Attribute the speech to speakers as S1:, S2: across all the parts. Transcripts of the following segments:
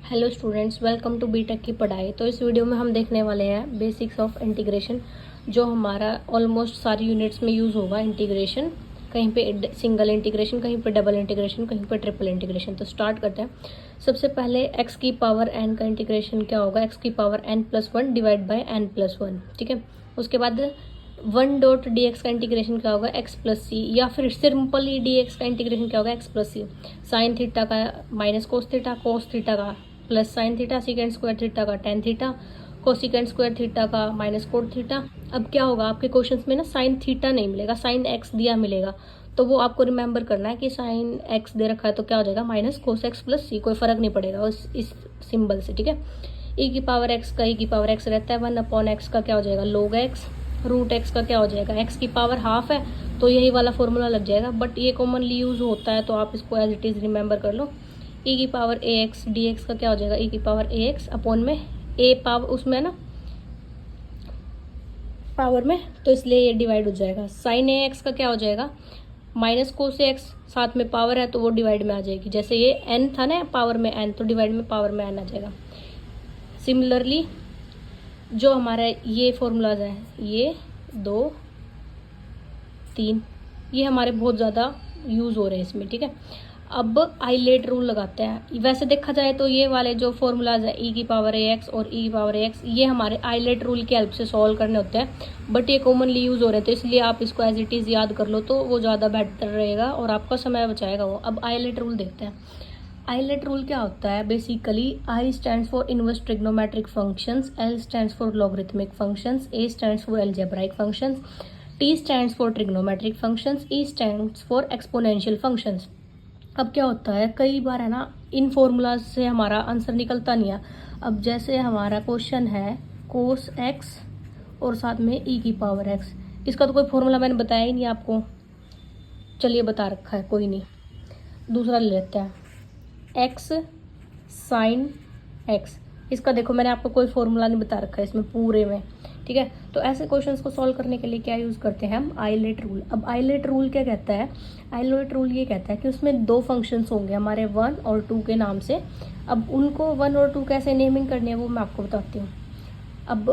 S1: Hello students, welcome to BTech की पढ़ाई। तो इस वीडियो में हम देखने वाले हैं बेसिक्स ऑफ इंटीग्रेशन, जो हमारा ऑलमोस्ट सारी यूनिट्स में यूज़ होगा। इंटीग्रेशन कहीं पे सिंगल इंटीग्रेशन, कहीं पे डबल इंटीग्रेशन, कहीं पे ट्रिपल इंटीग्रेशन। तो स्टार्ट करते हैं। सबसे पहले एक्स की पावर एन का इंटीग्रेशन क्या होगा, एक्स की power n plus one divide by n plus one. ठीक है। उसके बाद वन डॉट डी एक्स का इंटीग्रेशन क्या होगा, एक्स प्लस सी, या फिर सिंपली डी एक्स का इंटीग्रेशन क्या होगा, x plus C. Sine theta का minus cos theta, cos theta का plus sine theta, secant square theta का tan theta, cosecant square theta का माइनस कोट थीटा। अब क्या होगा, आपके क्वेश्चंस में ना साइन थीटा नहीं मिलेगा, साइन एक्स दिया मिलेगा। तो वो आपको रिमेंबर करना है कि साइन एक्स दे रखा है तो क्या हो जाएगा, माइनस कोस एक्स प्लस सी। कोई फर्क नहीं पड़ेगा इस सिंबल से। ठीक है। ई की पावर एक्स का ई की पावर एक्स रहता है, वन अपॉन एक्स का क्या हो जाएगा, लोग एक्स। रूट एक्स का क्या हो जाएगा, एक्स की पावर हाफ है तो यही वाला फॉर्मूला लग जाएगा, बट ये कॉमनली यूज होता है तो आप इसको एज इट इज रिमेंबर कर लो। ई की पावर ए एक्स डी एक्स का क्या हो जाएगा, ई की पावर ए एक्स अपॉन में ए पावर उसमें ना पावर में, तो इसलिए ये डिवाइड हो जाएगा। साइन ए एक्स का क्या हो जाएगा, माइनस कोस एक्स, साथ में पावर है तो वो डिवाइड में आ जाएगी। जैसे ये एन था ना पावर में एन, तो डिवाइड में पावर में एन आ जाएगा। सिमिलरली जो हमारा ये फॉर्मूलाज है, ये दो तीन, ये हमारे बहुत ज़्यादा यूज़ हो रहे हैं इसमें। ठीक है। अब आइलेट रूल लगाते हैं। वैसे देखा जाए तो ये वाले जो फॉर्मूलाज है, ई की पावर ए एक्स और ई की पावर ए एक्स, ये हमारे आइलेट रूल की हेल्प से सॉल्व करने होते हैं, बट ये कॉमनली यूज़ हो रहे हैं तो इसलिए आप इसको एज इट इज़ याद कर लो तो वो ज़्यादा बेहतर रहेगा और आपका समय बचाएगा वो। अब आइलेट रूल देखते हैं। आइलेट रूल क्या होता है, basically I stands for inverse trigonometric functions, L stands for logarithmic functions, A stands for algebraic functions, T stands for trigonometric functions, E stands for exponential functions. अब क्या होता है, कई बार है ना इन फॉर्मूलाज से हमारा आंसर निकलता नहीं है। अब जैसे हमारा क्वेश्चन है कोस एक्स और साथ में ई की पावर एक्स, इसका तो कोई फॉर्मूला मैंने बताया ही नहीं आपको, चलिए बता रखा है, कोई नहीं। दूसरा ले लेते हैं, एक्स साइन एक्स, इसका देखो मैंने आपको कोई फॉर्मूला नहीं बता रखा है इसमें पूरे में। ठीक है। तो ऐसे क्वेश्चंस को सॉल्व करने के लिए क्या यूज़ करते हैं हम, आइलेट रूल। अब आइलेट रूल क्या कहता है, आइलेट रूल ये कहता है कि उसमें दो फंक्शंस होंगे हमारे वन और टू के नाम से। अब उनको वन और टू कैसे नेमिंग करनी है वो मैं आपको बताती हूँ। अब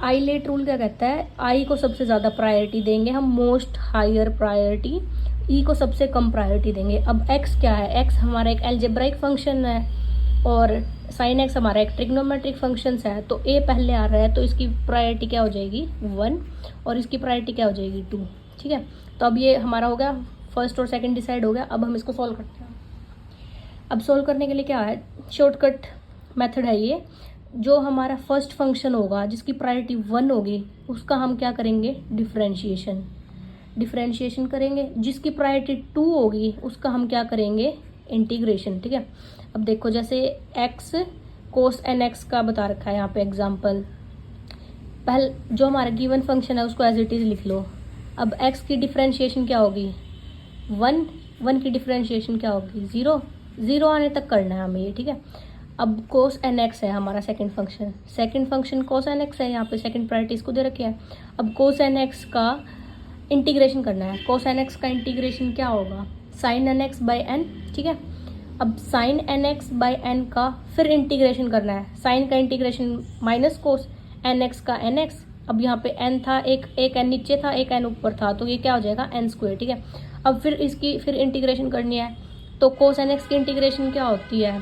S1: आइलेट रूल क्या कहता है, आई को सबसे ज़्यादा प्रायोरिटी देंगे हम, मोस्ट हायर प्रायोरिटी, ई को सबसे कम प्रायोरिटी देंगे। अब एक्स क्या है, एक्स हमारा एक अलजेब्राइक फंक्शन है और साइन एक्स हमारा एक ट्रिग्नोमेट्रिक फंक्शन है, तो ए पहले आ रहा है तो इसकी प्रायोरिटी क्या हो जाएगी, वन, और इसकी प्रायोरिटी क्या हो जाएगी, टू। ठीक है। तो अब ये हमारा हो गया, फर्स्ट और सेकंड डिसाइड हो गया। अब हम इसको सॉल्व करते हैं। अब सॉल्व करने के लिए क्या है, शॉर्टकट मेथड है ये। जो हमारा फर्स्ट फंक्शन होगा जिसकी प्रायोरिटी वन होगी उसका हम क्या करेंगे, डिफरेंशिएशन, डिफरेंशिएशन करेंगे। जिसकी प्रायोरिटी टू होगी उसका हम क्या करेंगे, इंटीग्रेशन। ठीक है। अब देखो जैसे एक्स कोस एन एक्स का बता रखा है यहाँ पे एग्जाम्पल, पहले जो हमारा गिवन फंक्शन है उसको एज इट इज लिख लो। अब एक्स की डिफरेंशिएशन क्या होगी, वन, वन की डिफरेंशिएशन क्या होगी, जीरो, जीरो आने तक करना है हमें ये। ठीक है। अब कोस एन एक्स है हमारा सेकंड फंक्शन, सेकंड फंक्शन कोस एन एक्स है, यहाँ पे सेकंड प्रायोरिटी इसको दे रखी है। अब कोस एन एक्स का इंटीग्रेशन करना है। कोस एन एक्स का इंटीग्रेशन क्या होगा, sine n x by n. ठीक है। अब sine n x by n का फिर इंटीग्रेशन करना है। साइन का integration minus cos n x का एन एक्स। अब यहाँ पे एन था, एक एन नीचे था, एक एन ऊपर था, तो ये क्या हो जाएगा, एन स्क्वायर। ठीक है। अब फिर इसकी फिर इंटीग्रेशन करनी है, तो कोस एन एक्स की इंटीग्रेशन क्या होती है,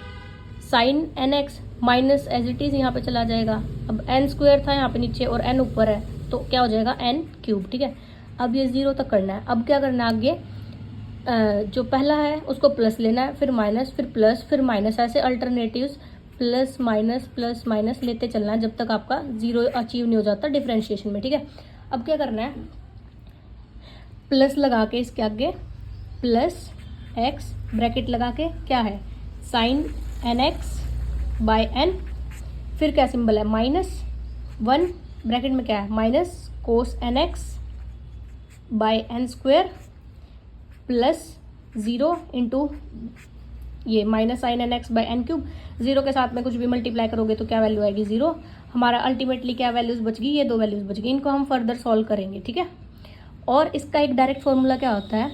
S1: sine n x minus as it is यहाँ पे चला जाएगा। अब एन स्क्वायर था यहाँ पे नीचे और एन ऊपर है तो क्या हो जाएगा, एन क्यूब। ठीक है। अब ये जीरो तक करना है। अब क्या करना है आगे, जो पहला है उसको प्लस लेना है, फिर माइनस, फिर प्लस, फिर माइनस, ऐसे अल्टरनेटिव्स प्लस माइनस लेते चलना है जब तक आपका जीरो अचीव नहीं हो जाता डिफरेंशिएशन में। ठीक है। अब क्या करना है, प्लस लगा के इसके आगे प्लस एक्स ब्रैकेट लगा के क्या है, sine n x by n, फिर क्या सिंबल है, माइनस वन, ब्रैकेट में क्या है, minus cos n x by n square plus zero into ये minus sine n x by n cube. Zero के साथ में कुछ भी मल्टीप्लाई करोगे तो क्या वैल्यू आएगी, जीरो। हमारा अल्टीमेटली क्या वैल्यूज बच गई, ये दो वैल्यूज बच गई। इनको हम फर्दर सॉल्व करेंगे। ठीक है। और इसका एक डायरेक्ट फॉर्मूला क्या होता है,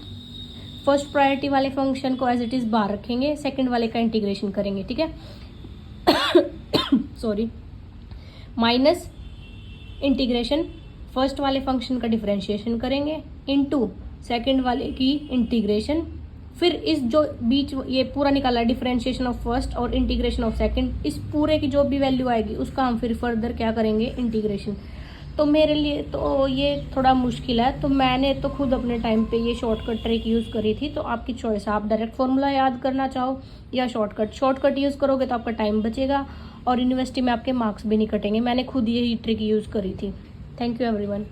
S1: फर्स्ट प्रायोरिटी वाले फंक्शन को एज इट इज बाहर रखेंगे, सेकंड वाले का इंटीग्रेशन करेंगे। ठीक है। सॉरी, माइनस इंटीग्रेशन फर्स्ट वाले फंक्शन का डिफरेंशिएशन करेंगे इनटू सेकंड वाले की इंटीग्रेशन, फिर इस जो बीच ये पूरा निकाला डिफरेंशिएशन ऑफ फर्स्ट और इंटीग्रेशन ऑफ सेकंड, इस पूरे की जो भी वैल्यू आएगी उसका हम फिर फर्दर क्या करेंगे, इंटीग्रेशन। तो मेरे लिए तो ये थोड़ा मुश्किल है, तो मैंने तो खुद अपने टाइम पे ये शॉर्टकट ट्रिक यूज़ करी थी। तो आपकी चॉइस, आप डायरेक्ट फॉर्मूला याद करना चाहो या शॉर्टकट यूज़ करोगे तो आपका टाइम बचेगा और यूनिवर्सिटी में आपके मार्क्स भी नहीं कटेंगे। मैंने खुद यही ट्रिक यूज़ करी थी। Thank you everyone.